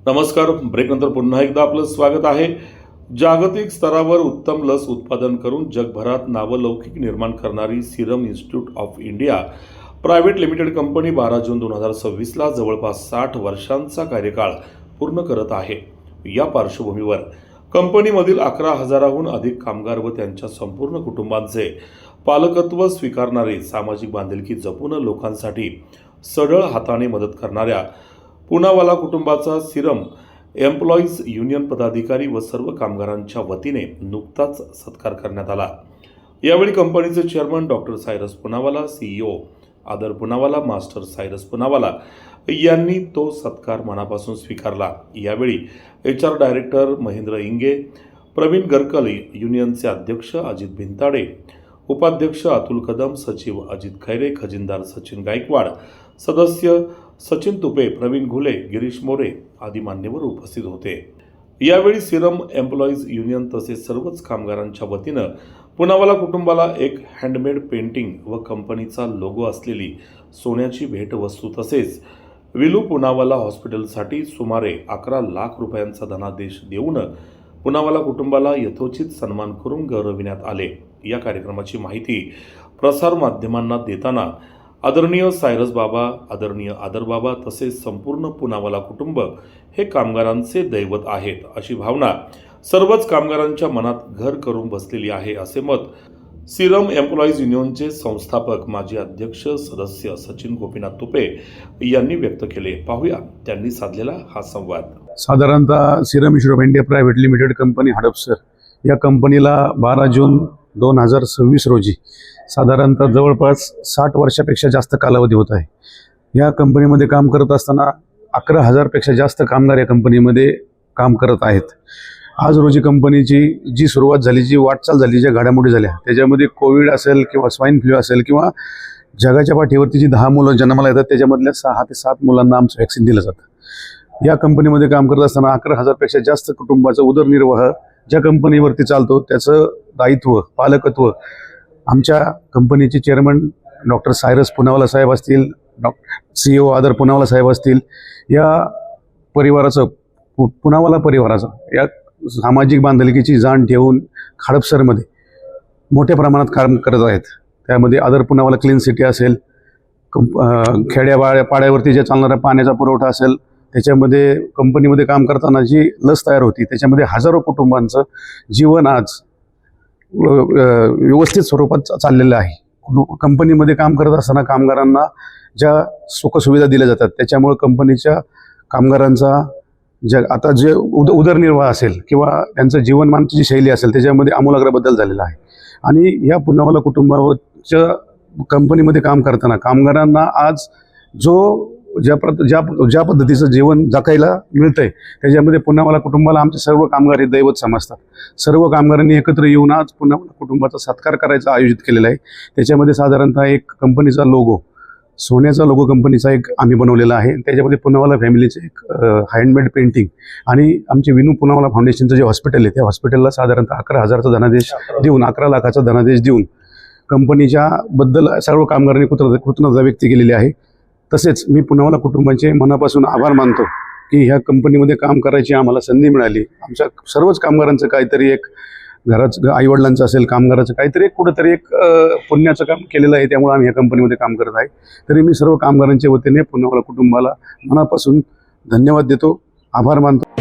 नमस्कार. ब्रेकनंतर पुन्हा एकदा आपलं स्वागत आहे. जागतिक स्तरावर उत्तम लस उत्पादन करून जगभरात नावलौकिक निर्माण करणारी Serum institute of India private limited company 12 जून 2026ला जवळपास 60 वर्षांचा कार्यकाळ पूर्ण करत आहे. या पार्श्वभूमीवर कंपनीमधील 11,000हून अधिक कामगार व त्यांच्या संपूर्ण कुटुंबांचे पालकत्व स्वीकारणारे, सामाजिक बांधिलकी जपून लोकांसाठी सढळ हाताने मदत करणाऱ्या पुनावाला कुटुंबाचा सिरम एम्प्लॉईज युनियन पदाधिकारी व सर्व कामगारांच्या वतीने नुकताच सत्कार करण्यात आला. यावेळी कंपनीचे chairman doctor Cyrus Poonawalla, CEO Adar Poonawalla, master Cyrus Poonawalla यांनी तो सत्कार मनापासून स्वीकारला. यावेळी HR डायरेक्टर महेंद्र इंगे, प्रवीण गरकल, युनियनचे अध्यक्ष अजित भिंताडे, उपाध्यक्ष अतुल कदम, सचिव अजित खैरे, खजिनदार सचिन गायकवाड, सदस्य सचिन तुपे, प्रवीण घुले, गिरीश मोरे आदी मान्यवर उपस्थित होते. यावेळी सिरम एम्प्लॉईज युनियन तसेच सर्वच कामगारांच्या वतीनं पुनावाला कुटुंबाला एक हँडमेड पेंटिंग व कंपनीचा लोगो असलेली सोन्याची भेटवस्तू तसेच विलू पुनावाला हॉस्पिटलसाठी सुमारे 11 लाख रुपयांचा धनादेश देऊन पुनावाला कुटुंबाला यथोचित सन्मान करून गौरविण्यात आले. या कार्यक्रमाची माहिती प्रसार माध्यमांना देताना आदरणीय सायरस बाबा, आदरणीय आदर बाबा तसेच संपूर्ण पुनावाला कुटुंब हे कामगारांचे दैवत आहेत अशी भावना सर्वच कामगारांच्या मनात घर करून बसलेली आहे, असे मत सिरम एम्प्लॉईज युनियनचे संस्थापक माजी अध्यक्ष सदस्य सचिन गोपीनाथ तुपे यांनी व्यक्त केले. पाहूया त्यांनी साधलेला हा संवाद. साधारणतः Serum institute of India private limited company Hadapsar या कंपनीला 12 जून 2026 रोजी साधारणतः जवळपास 60 वर्षापेक्षा जास्त कालावधी होत आहे. या कंपनीमध्ये काम करत असताना 11,000पेक्षा जास्त कामगार या कंपनीमध्ये काम करत आहेत. आज रोजी कंपनीची जी सुरुवात झाली, जी वाटचाल झाली, ज्या घडामोडी झाल्या त्याच्यामध्ये कोविड असेल किंवा स्वाईन फ्लू असेल किंवा जगाच्या पाठीवरती जी 10 मुलं जन्माला येतात त्याच्यामधल्या 6 ते 7 मुलांना आमचं व्हॅक्सिन दिलं जातं. या कंपनीमध्ये काम करत असताना 11,000पेक्षा जास्त कुटुंबाचा उदरनिर्वाह ज्या कंपनीवरती चालतो त्याचं दायित्व, पालकत्व आमच्या कंपनीचे चेअरमन डॉक्टर सायरस पुनावाला साहेब असतील, CEO आदर पुनावाला साहेब असतील, या परिवाराचं, पुनावाला परिवाराचं या सामाजिक बांधिलकीची जाण ठेवून हडपसरमध्ये मोठ्या प्रमाणात काम करत आहेत. त्यामध्ये आदर पुनावाला क्लीन सिटी असेल, पाड्यावरती जे चालणारा पाण्याचा पुरवठा असेल, त्याच्यामध्ये कंपनीमध्ये काम करताना जी लस तयार होती त्याच्यामध्ये हजारो कुटुंबांचं जीवन आज व्यवस्थित स्वरूपात चाललेलं आहे. कंपनीमध्ये काम करत असताना कामगारांना ज्या सुखसुविधा दिल्या जातात त्याच्यामुळे कंपनीच्या कामगारांचा आता जे उदरनिर्वाह असेल किंवा त्यांचं जीवनमानची जी शैली असेल त्याच्यामध्ये आमूलाग्र बदल झालेला आहे. आणि या पुनावाला कुटुंबाच्या कंपनीमध्ये काम करताना कामगारांना आज ज्या पद्धतीचं जीवन जगायला मिळतंय त्याच्यामध्ये पुनावाला कुटुंबाला आमचे सर्व कामगार हे दैवत समजतात. सर्व कामगारांनी एकत्र येऊन आज पुनावाला कुटुंबाचा सत्कार करायचा आयोजित केलेला आहे. त्याच्यामध्ये साधारणतः एक कंपनीचा लोगो, सोन्याचा लोगो कंपनीचा एक आम्ही बनवलेला आहे. त्याच्यामध्ये पुनावाला फॅमिलीचे एक हँडमेड पेंटिंग आणि आमचे विनू पुनावाला फाउंडेशनचं जे हॉस्पिटल आहे त्या हॉस्पिटलला साधारणतः 11,000चा धनादेश देऊन 11 लाखाचा धनादेश देऊन कंपनीच्या बद्दल सर्व कामगारांनी कृतज्ञता व्यक्त केलेली आहे. तसेच मी पुनावाला कुटुंबाचे मनापासून आभार मानतो की ह्या कंपनीमध्ये काम करायची आम्हाला संधी मिळाली. आमच्या सर्वच कामगारांचं काहीतरी एक घराचं, आईवडिलांचं असेल, कामगाराचं काहीतरी एक कुठंतरी एक पुण्याचं काम केलेलं आहे. त्यामुळे आम्ही ह्या कंपनीमध्ये काम करत आहे. तरी मी सर्व कामगारांच्या वतीने पुनावाला कुटुंबाला मनापासून धन्यवाद देतो, आभार मानतो.